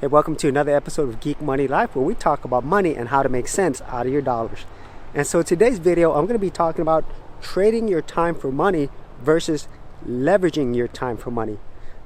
Hey, welcome to another episode of Geek Money Life, where we talk about money and how to make sense out of your dollars. And so today's video, I'm going to be talking about trading your time for money versus leveraging your time for money.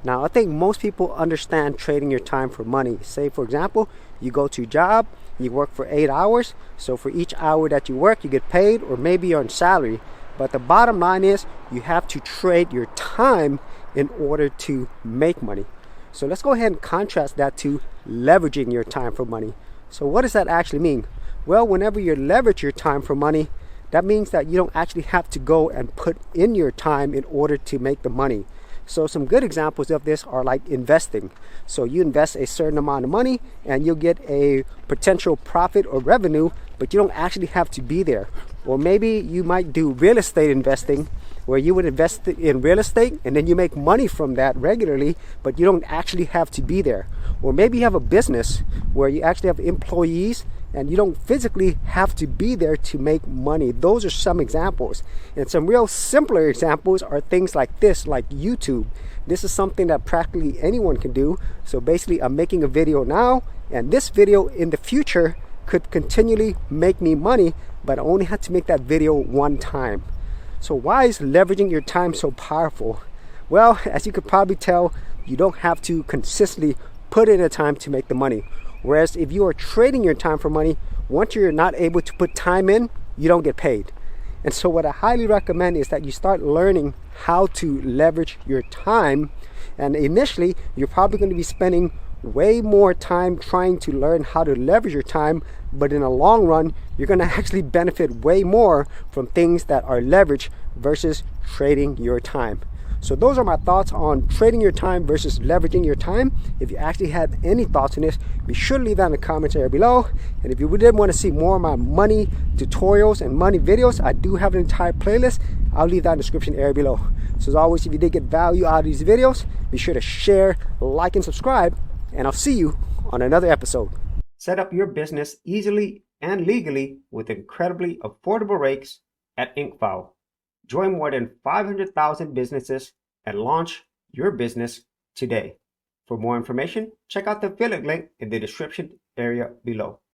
Now, I think most people understand trading your time for money. Say, for example, you go to a job, you work for 8 hours. So for each hour that you work, you get paid, or maybe you're on salary. But the bottom line is you have to trade your time in order to make money. So let's go ahead and contrast that to leveraging your time for money. So what does that actually mean? Well, whenever you leverage your time for money, that means that you don't actually have to go and put in your time in order to make the money. So some good examples of this are like investing. So you invest a certain amount of money and you'll get a potential profit or revenue, but you don't actually have to be there. Or maybe you might do real estate investing, where you would invest in real estate and then you make money from that regularly, but you don't actually have to be there. Or maybe you have a business where you actually have employees and you don't physically have to be there to make money. Those are some examples. And some real simpler examples are things like this, like YouTube. This is something that practically anyone can do. So basically, I'm making a video now, and this video in the future could continually make me money, but I only had to make that video one time. So why is leveraging your time so powerful? Well, as you could probably tell, you don't have to consistently put in the time to make the money. Whereas if you are trading your time for money, once you're not able to put time in, you don't get paid. And so what I highly recommend is that you start learning how to leverage your time. And initially, you're probably going to be spending way more time trying to learn how to leverage your time, but in the long run, you're going to actually benefit way more from things that are leveraged versus trading your time. So those are my thoughts on trading your time versus leveraging your time. If you actually had any thoughts on this, be sure to leave that in the comments area below. And if you did want to see more of my money tutorials and money videos, I do have an entire playlist. I'll leave that in the description area below. So as always, if you did get value out of these videos, be sure to share, like, and subscribe. And I'll see you on another episode. Set up your business easily and legally with incredibly affordable rates at Incfile. Join more than 500,000 businesses and launch your business today. For more information, check out the affiliate link in the description area below.